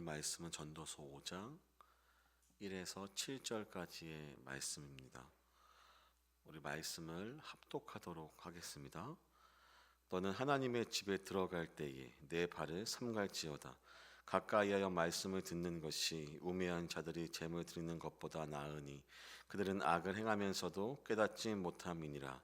말씀은 전도서 5장 1에서 7절까지의 말씀입니다. 우리 말씀을 합독하도록 하겠습니다. 너는 하나님의 집에 들어갈 때에 내 발을 삼갈지어다. 가까이하여 말씀을 듣는 것이 우매한 자들이 재물 드리는 것보다 나으니 그들은 악을 행하면서도 깨닫지 못함이니라.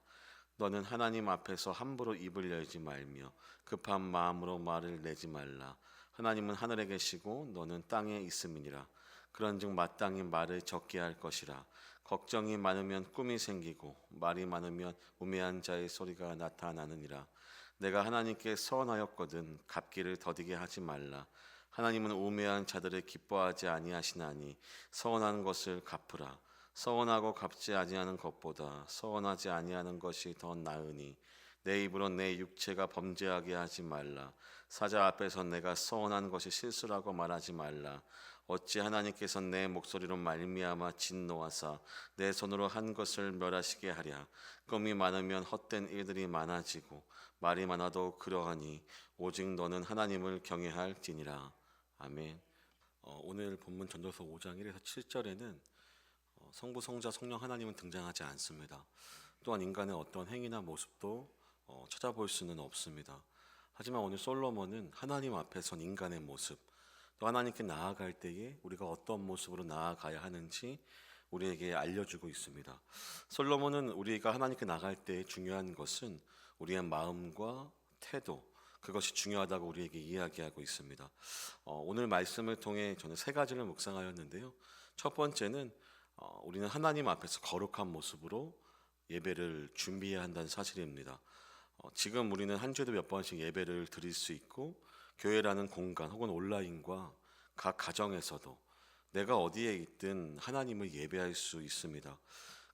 너는 하나님 앞에서 함부로 입을 열지 말며 급한 마음으로 말을 내지 말라. 하나님은 하늘에 계시고 너는 땅에 있음이니라. 그런즉 마땅히 말을 적게 할 것이라. 걱정이 많으면 꿈이 생기고 말이 많으면 우매한 자의 소리가 나타나느니라. 내가 하나님께 서원하였거든 갚기를 더디게 하지 말라. 하나님은 우매한 자들을 기뻐하지 아니하시나니 서원하는 것을 갚으라. 서원하고 갚지 아니하는 것보다 서원하지 아니하는 것이 더 나으니 내 입으로 내 육체가 범죄하게 하지 말라. 사자 앞에서 내가 서원한 것이 실수라고 말하지 말라. 어찌 하나님께서 내 목소리로 말미암아 진노하사 내 손으로 한 것을 멸하시게 하랴. 꿈이 많으면 헛된 일들이 많아지고 말이 많아도 그러하니 오직 너는 하나님을 경외할지니라. 아멘. 오늘 본문 전도서 5장 1에서 7절에는 성부, 성자, 성령 하나님은 등장하지 않습니다. 또한 인간의 어떤 행위나 모습도 찾아볼 수는 없습니다. 하지만 오늘 솔로몬은 하나님 앞에선 인간의 모습, 또 하나님께 나아갈 때에 우리가 어떤 모습으로 나아가야 하는지 우리에게 알려주고 있습니다. 솔로몬은 우리가 하나님께 나갈 때 중요한 것은 우리의 마음과 태도, 그것이 중요하다고 우리에게 이야기하고 있습니다. 오늘 말씀을 통해 저는 세 가지를 묵상하였는데요. 첫 번째는 우리는 하나님 앞에서 거룩한 모습으로 예배를 준비해야 한다는 사실입니다. 지금 우리는 한 주에도 몇 번씩 예배를 드릴 수 있고 교회라는 공간 혹은 온라인과 각 가정에서도 내가 어디에 있든 하나님을 예배할 수 있습니다.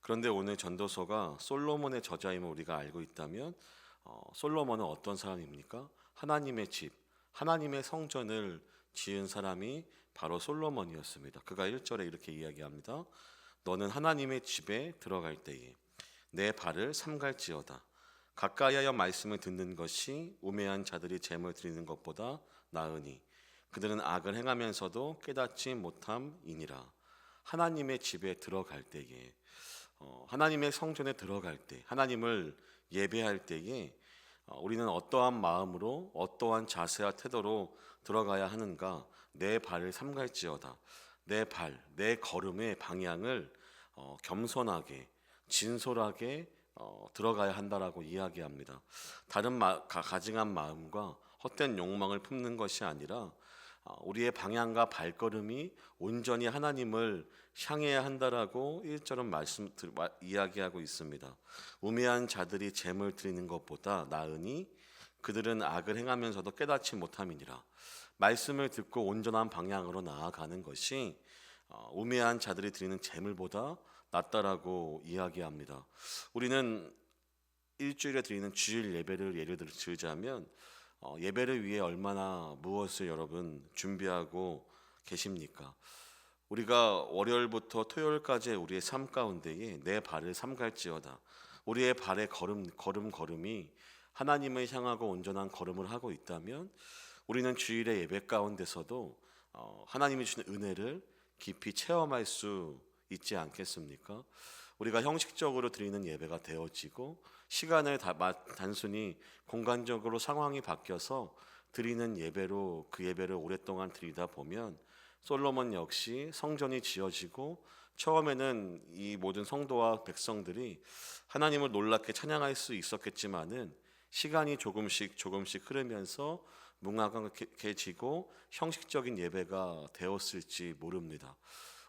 그런데 오늘 전도서가 솔로몬의 저자임을 우리가 알고 있다면 솔로몬은 어떤 사람입니까? 하나님의 집, 하나님의 성전을 지은 사람이 바로 솔로몬이었습니다. 그가 1절에 이렇게 이야기합니다. 너는 하나님의 집에 들어갈 때에 내 발을 삼갈지어다. 가까이하여 말씀을 듣는 것이 우매한 자들이 재물 드리는 것보다 나으니 그들은 악을 행하면서도 깨닫지 못함이니라. 하나님의 집에 들어갈 때에 하나님의 성전에 들어갈 때 하나님을 예배할 때에 우리는 어떠한 마음으로 어떠한 자세와 태도로 들어가야 하는가? 내 발을 삼갈지어다. 내 발, 내 걸음의 방향을 겸손하게 진솔하게 들어가야 한다라고 이야기합니다. 다른 가증한 마음과 헛된 욕망을 품는 것이 아니라 우리의 방향과 발걸음이 온전히 하나님을 향해야 한다라고 1절은 이야기하고 있습니다. 우매한 자들이 재물 드리는 것보다 나으니 그들은 악을 행하면서도 깨닫지 못함이니라. 말씀을 듣고 온전한 방향으로 나아가는 것이 우매한 자들이 드리는 재물보다 낫다라고 이야기합니다. 우리는 일주일에 드리는 주일 예배를 예를 들어 들자면 예배를 위해 얼마나 무엇을 여러분 준비하고 계십니까? 우리가 월요일부터 토요일까지의 우리의 삶 가운데에 내 발을 삼갈지어다. 우리의 발의 걸음이 하나님을 향하고 온전한 걸음을 하고 있다면 우리는 주일의 예배 가운데서도 하나님이 주시는 은혜를 깊이 체험할 수 있지 않겠습니까? 우리가 형식적으로 드리는 예배가 되어지고 시간을 단순히 공간적으로 상황이 바뀌어서 드리는 예배로 그 예배를 오랫동안 드리다 보면 솔로몬 역시 성전이 지어지고 처음에는 이 모든 성도와 백성들이 하나님을 놀랍게 찬양할 수 있었겠지만은 시간이 조금씩 흐르면서 뭉하게지고 형식적인 예배가 되었을지 모릅니다.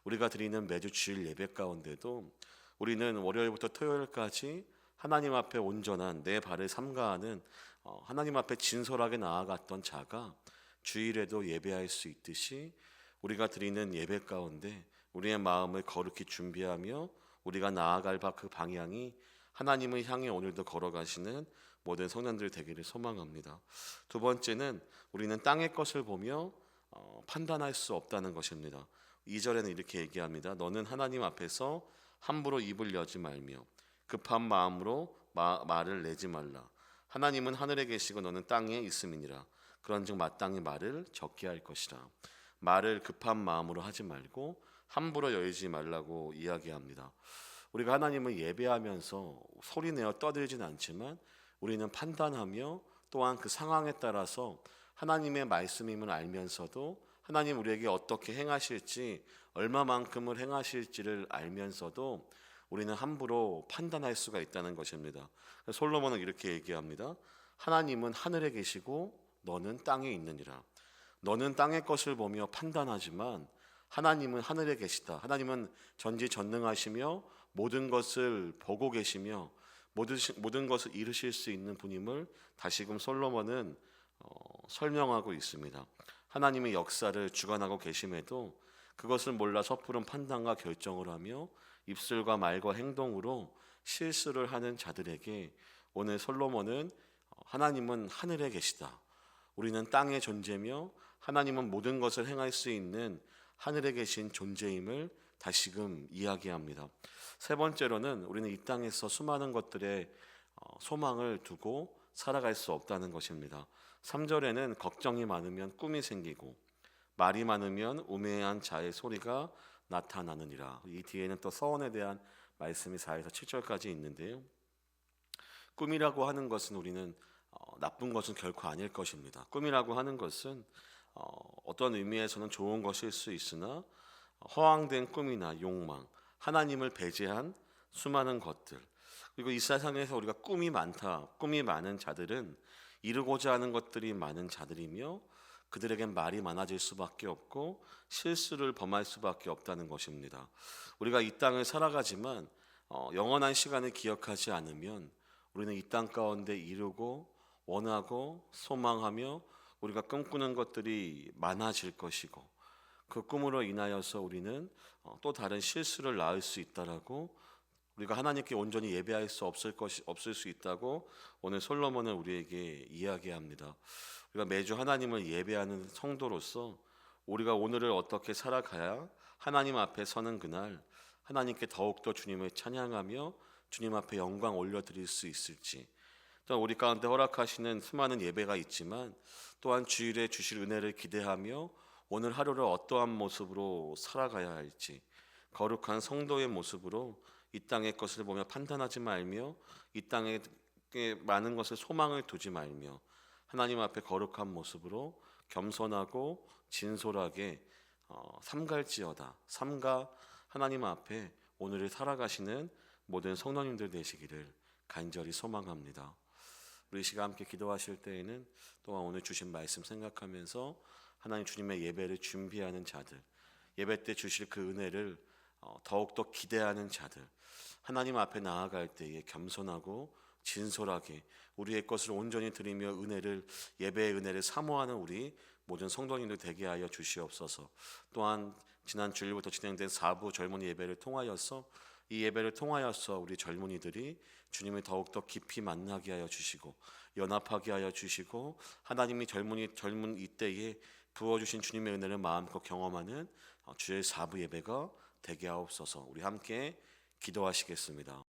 우리가 드리는 매주 주일 예배 가운데도 우리는 월요일부터 토요일까지 하나님 앞에 온전한 내 발을 삼가하는 하나님 앞에 진솔하게 나아갔던 자가 주일에도 예배할 수 있듯이 우리가 드리는 예배 가운데 우리의 마음을 거룩히 준비하며 우리가 나아갈 그 방향이 하나님을 향해 오늘도 걸어가시는 모든 성도들 되기를 소망합니다. 두 번째는 우리는 땅의 것을 보며 판단할 수 없다는 것입니다. 2절에는 이렇게 얘기합니다. 너는 하나님 앞에서 함부로 입을 여지 말며 급한 마음으로 말을 내지 말라. 하나님은 하늘에 계시고 너는 땅에 있음이니라. 그런즉 마땅히 말을 적게 할 것이라. 말을 급한 마음으로 하지 말고 함부로 여의지 말라고 이야기합니다. 우리가 하나님을 예배하면서 소리내어 떠들진 않지만 우리는 판단하며 또한 그 상황에 따라서 하나님의 말씀임을 알면서도 하나님 우리에게 어떻게 행하실지 얼마만큼을 행하실지를 알면서도 우리는 함부로 판단할 수가 있다는 것입니다. 솔로몬은 이렇게 얘기합니다. 하나님은 하늘에 계시고 너는 땅에 있느니라. 너는 땅의 것을 보며 판단하지만 하나님은 하늘에 계시다. 하나님은 전지전능하시며 모든 것을 보고 계시며 모든 것을 이루실 수 있는 분임을 다시금 솔로몬은 설명하고 있습니다. 하나님의 역사를 주관하고 계심에도 그것을 몰라 섣부른 판단과 결정을 하며 입술과 말과 행동으로 실수를 하는 자들에게 오늘 솔로몬은 하나님은 하늘에 계시다. 우리는 땅의 존재며 하나님은 모든 것을 행할 수 있는 하늘에 계신 존재임을 다시금 이야기합니다. 세 번째로는 우리는 이 땅에서 수많은 것들에 소망을 두고 살아갈 수 없다는 것입니다. 3절에는 걱정이 많으면 꿈이 생기고 말이 많으면 우매한 자의 소리가 나타나느니라. 이 뒤에는 또 서원에 대한 말씀이 4에서 7절까지 있는데요. 꿈이라고 하는 것은 우리는 나쁜 것은 결코 아닐 것입니다. 꿈이라고 하는 것은 어떤 의미에서는 좋은 것일 수 있으나 허황된 꿈이나 욕망, 하나님을 배제한 수많은 것들, 그리고 이 세상에서 우리가 꿈이 많은 자들은 이루고자 하는 것들이 많은 자들이며 그들에겐 말이 많아질 수밖에 없고 실수를 범할 수밖에 없다는 것입니다. 우리가 이 땅을 살아가지만 영원한 시간을 기억하지 않으면 우리는 이 땅 가운데 이루고 원하고 소망하며 우리가 꿈꾸는 것들이 많아질 것이고 그 꿈으로 인하여서 우리는 또 다른 실수를 낳을 수 있다라고 우리가 하나님께 온전히 예배할 수 없을 수 있다고 오늘 솔로몬은 우리에게 이야기합니다. 우리가 매주 하나님을 예배하는 성도로서 우리가 오늘을 어떻게 살아가야 하나님 앞에 서는 그날 하나님께 더욱더 주님을 찬양하며 주님 앞에 영광 올려드릴 수 있을지, 또한 우리 가운데 허락하시는 수많은 예배가 있지만 또한 주일에 주실 은혜를 기대하며 오늘 하루를 어떠한 모습으로 살아가야 할지, 거룩한 성도의 모습으로 이 땅의 것을 보며 판단하지 말며 이 땅에 많은 것을 소망을 두지 말며 하나님 앞에 거룩한 모습으로 겸손하고 진솔하게 삼갈지어다. 삼가 하나님 앞에 오늘을 살아가시는 모든 성도님들 되시기를 간절히 소망합니다. 우리 시간 함께 기도하실 때에는 또한 오늘 주신 말씀 생각하면서 하나님 주님의 예배를 준비하는 자들, 예배 때 주실 그 은혜를 더욱더 기대하는 자들, 하나님 앞에 나아갈 때에 겸손하고 진솔하게 우리의 것을 온전히 드리며 예배의 은혜를 사모하는 우리 모든 성도님들 되게 하여 주시옵소서. 또한 지난 주일부터 진행된 4부 젊은이 예배를 통하여서 이 예배를 통하여서 우리 젊은이들이 주님을 더욱더 깊이 만나게 하여 주시고 연합하게 하여 주시고 하나님이 젊은 이때에 부어주신 주님의 은혜를 마음껏 경험하는 주일 4부 예배가 되게 하옵소서. 우리 함께 기도하시겠습니다.